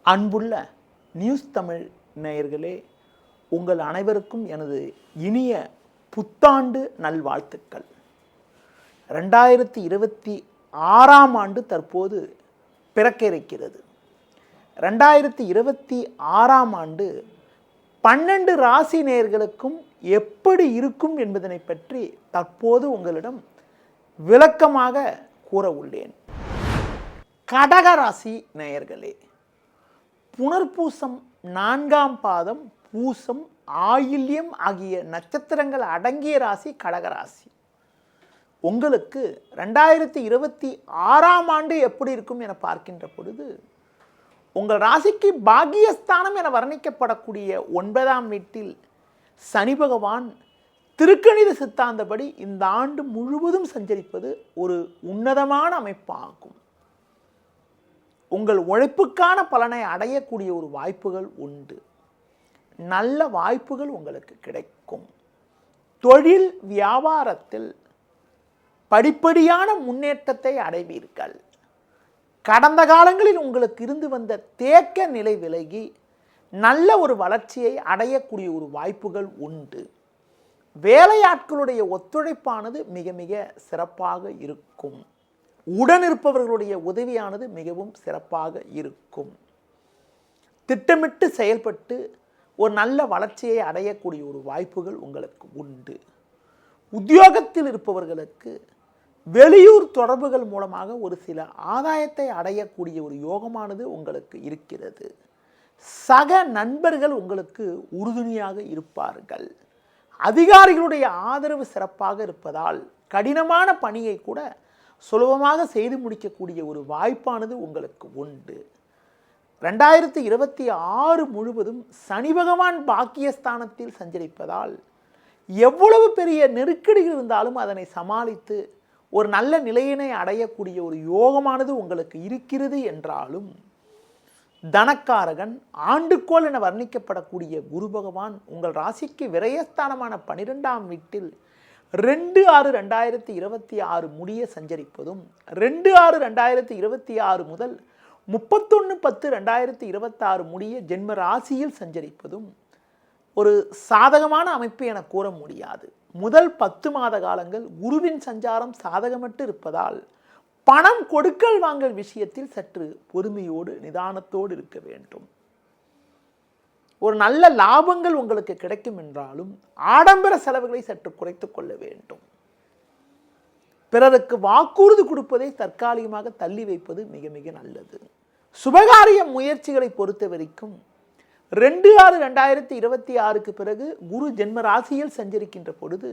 அன்புள்ள நியூஸ் தமிழ் நேயர்களே, உங்கள் அனைவருக்கும் எனது இனிய புத்தாண்டு நல்வாழ்த்துக்கள். 2026ஆம் ஆண்டு தற்போது பிறக்க இருக்கிறது. 2026ஆம் ஆண்டு 12 ராசி நேயர்களுக்கும் எப்படி இருக்கும் என்பதனை பற்றி தற்போது உங்களிடம் விளக்கமாக கூற உள்ளேன். கடக ராசி நேயர்களே, புனர்பூசம் 4ஆம் பாதம், பூசம், ஆயில்யம் ஆகிய நட்சத்திரங்கள் அடங்கிய ராசி கடகராசி. உங்களுக்கு 2026ஆம் ஆண்டு எப்படி இருக்கும் என பார்க்கின்ற பொழுது, உங்கள் ராசிக்கு பாக்கியஸ்தானம் என வர்ணிக்கப்படக்கூடிய 9ஆம் வீட்டில் சனி பகவான் திருக்கணித சித்தாந்தப்படி இந்த ஆண்டு முழுவதும் சஞ்சரிப்பது ஒரு உன்னதமான அமைப்பாகும். உங்கள் உழைப்புக்கான பலனை அடையக்கூடிய ஒரு வாய்ப்புகள் உண்டு. நல்ல வாய்ப்புகள் உங்களுக்கு கிடைக்கும். தொழில் வியாபாரத்தில் படிப்படியான முன்னேற்றத்தை அடைவீர்கள். கடந்த காலங்களில் உங்களுக்கு இருந்து வந்த தேக்க நிலை விலகி நல்ல ஒரு வளர்ச்சியை அடையக்கூடிய ஒரு வாய்ப்புகள் உண்டு. வேலையாட்களுடைய ஒத்துழைப்பானது மிக மிக சிறப்பாக இருக்கும். உடனிருப்பவர்களுடைய உதவியானது மிகவும் சிறப்பாக இருக்கும். திட்டமிட்டு செயல்பட்டு ஒரு நல்ல வளர்ச்சியை அடையக்கூடிய ஒரு வாய்ப்புகள் உங்களுக்கு உண்டு. உத்தியோகத்தில் இருப்பவர்களுக்கு வெளியூர் தொடர்புகள் மூலமாக ஒரு சில ஆதாயத்தை அடையக்கூடிய ஒரு யோகமானது உங்களுக்கு இருக்கிறது. சக நண்பர்கள் உங்களுக்கு உறுதுணையாக இருப்பார்கள். அதிகாரிகளுடைய ஆதரவு சிறப்பாக இருப்பதால் கடினமான பணியை கூட சுலபமாக செய்து முடிக்கக்கூடிய ஒரு வாய்ப்பானது உங்களுக்கு உண்டு. 2026 முழுவதும் சனி பகவான் பாக்கியஸ்தானத்தில் சஞ்சரிப்பதால் எவ்வளவு பெரிய நெருக்கடிகள் இருந்தாலும் அதனை சமாளித்து ஒரு நல்ல நிலையினை அடையக்கூடிய ஒரு யோகமானது உங்களுக்கு இருக்கிறது என்றாலும், தனக்காரகன் ஆண்டுகோள் என வர்ணிக்கப்படக்கூடிய குரு பகவான் உங்கள் ராசிக்கு விரயஸ்தானமான 12ஆம் வீட்டில் 2/6/2026 முடிய சஞ்சரிப்பதும், 2/6/2026 முதல் 31/10/2026 முடிய ஜென்ம ராசியில் சஞ்சரிப்பதும் ஒரு சாதகமான அமைப்பு என கூற முடியாது. முதல் 10 மாத காலங்கள் குருவின் சஞ்சாரம் சாதகமற்று இருப்பதால் பணம் கொடுக்கல் வாங்கல் விஷயத்தில் சற்று பொறுமையோடு நிதானத்தோடு இருக்க வேண்டும். ஒரு நல்ல லாபங்கள் உங்களுக்கு கிடைக்கும் என்றாலும் ஆடம்பர செலவுகளை சற்று குறைத்துக் கொள்ள வேண்டும். பிறருக்கு வாக்குறுதி கொடுப்பதை தற்காலிகமாக தள்ளி வைப்பது மிக மிக நல்லது. சுபகாரிய முயற்சிகளை பொறுத்த வரைக்கும் 2/6/2026க்கு பிறகு குரு ஜென்ம ராசியில் சஞ்சரிக்கின்ற பொழுது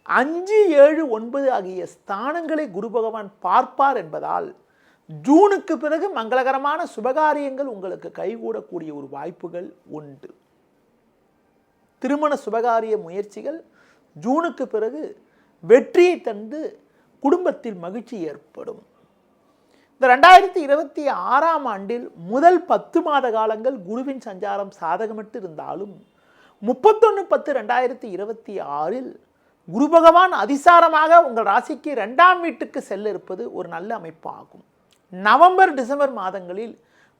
5, 7, 9 ஆகிய ஸ்தானங்களை குரு பகவான் பார்ப்பார் என்பதால் ஜூனுக்கு பிறகு மங்களகரமான சுபகாரியங்கள் உங்களுக்கு கைகூடக்கூடிய ஒரு வாய்ப்புகள் உண்டு. திருமண சுபகாரிய முயற்சிகள் ஜூனுக்கு பிறகு வெற்றியை தந்து குடும்பத்தில் மகிழ்ச்சி ஏற்படும். இந்த 2026ஆம் ஆண்டில் முதல் 10 மாத காலங்கள் குருவின் சஞ்சாரம் சாதகமற்று இருந்தாலும் 31/10/2026இல் குரு பகவான் அதிசாரமாக உங்கள் ராசிக்கு 2ஆம் வீட்டுக்கு செல்ல இருப்பது ஒரு நல்ல அமைப்பாகும். நவம்பர், டிசம்பர் மாதங்களில்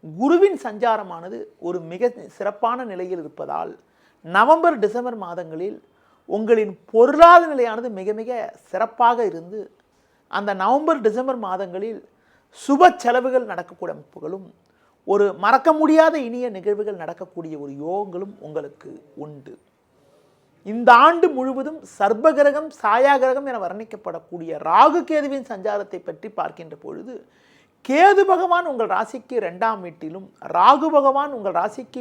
குருவின் சஞ்சாரமானது ஒரு மிக சிறப்பான நிலையில் இருப்பதால் நவம்பர், டிசம்பர் மாதங்களில் உங்களின் பொருளாதார நிலையானது மிக மிக சிறப்பாக இருந்து அந்த நவம்பர், டிசம்பர் மாதங்களில் சுப செலவுகள் நடக்கக்கூடிய அமைப்புகளும் ஒரு மறக்க முடியாத இனிய நிகழ்வுகள் நடக்கக்கூடிய ஒரு யோகங்களும் உங்களுக்கு உண்டு. இந்த ஆண்டு முழுவதும் சர்ப்பகிரகம், சாயாகிரகம் என வர்ணிக்கப்படக்கூடிய ராகு கேதுவின் சஞ்சாரத்தை பற்றி பார்க்கின்ற பொழுது, கேது பகவான் உங்கள் ராசிக்கு 2ஆம் வீட்டிலும் ராகு பகவான் உங்கள் ராசிக்கு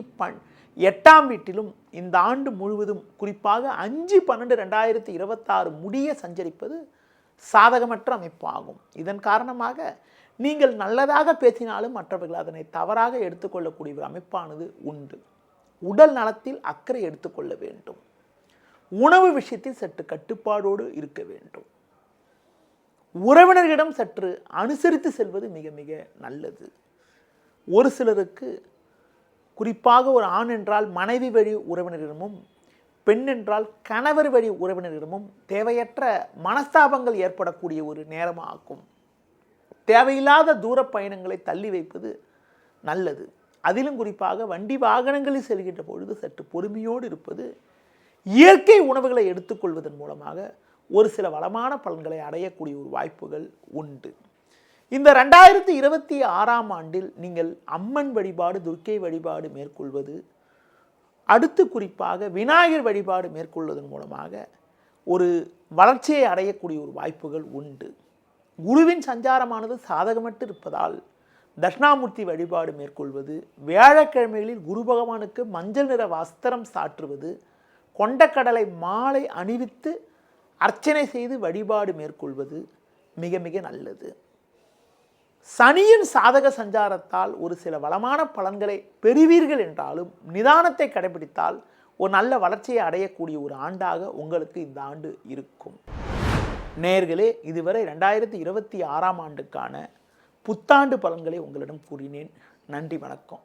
8ஆம் வீட்டிலும் இந்த ஆண்டு முழுவதும் குறிப்பாக 5/12/2026 முடிய சஞ்சரிப்பது சாதகமற்ற அமைப்பாகும். இதன் காரணமாக நீங்கள் நல்லதாக பேசினாலும் மற்றவர்கள் அதனை தவறாக எடுத்துக்கொள்ளக்கூடிய ஒரு அமைப்பானது உண்டு. உடல் நலத்தில் அக்கறை எடுத்துக்கொள்ள வேண்டும். உணவு விஷயத்தில் சற்று கட்டுப்பாடோடு இருக்க வேண்டும். உறவினர்களிடம் சற்று அனுசரித்து செல்வது மிக மிக நல்லது. ஒரு சிலருக்கு குறிப்பாக ஒரு ஆண் என்றால் மனைவி வழி உறவினரிடமும், பெண் என்றால் கணவர் வழி உறவினரிடமும் தேவையற்ற மனஸ்தாபங்கள் ஏற்படக்கூடிய ஒரு நேரமாகும். தேவையில்லாத தூர பயணங்களை தள்ளி வைப்பது நல்லது. அதிலும் குறிப்பாக வண்டி வாகனங்களில் செல்கின்ற பொழுது சற்று பொறுமையோடு இருப்பது, இயற்கை உணவுகளை எடுத்துக்கொள்வதன் மூலமாக ஒரு சில வளமான பலன்களை அடையக்கூடிய ஒரு வாய்ப்புகள் உண்டு. இந்த 2026ஆம் ஆண்டில் நீங்கள் அம்மன் வழிபாடு, துர்க்கை வழிபாடு மேற்கொள்வது, அடுத்து குறிப்பாக விநாயகர் வழிபாடு மேற்கொள்வதன் மூலமாக ஒரு வளர்ச்சியை அடையக்கூடிய ஒரு வாய்ப்புகள் உண்டு. குருவின் சஞ்சாரமானது சாதகமற்று இருப்பதால் தட்சிணாமூர்த்தி வழிபாடு மேற்கொள்வது, வியாழக்கிழமைகளில் குரு பகவானுக்கு மஞ்சள் நிற வஸ்திரம் சாற்றுவது, கொண்டக்கடலை மாலை அணிவித்து அர்ச்சனை செய்து வழிபாடு மேற்கொள்வது மிக மிக நல்லது. சனியின் சாதக சஞ்சாரத்தால் ஒரு சில வளமான பலன்களை பெறுவீர்கள் என்றாலும் நிதானத்தை கடைபிடித்தால் ஒரு நல்ல வளர்ச்சியை அடையக்கூடிய ஒரு ஆண்டாக உங்களுக்கு இந்த ஆண்டு இருக்கும். நேயர்களே, இதுவரை 2026ஆம் ஆண்டுக்கான புத்தாண்டு பலன்களை உங்களிடம் கூறினேன். நன்றி, வணக்கம்.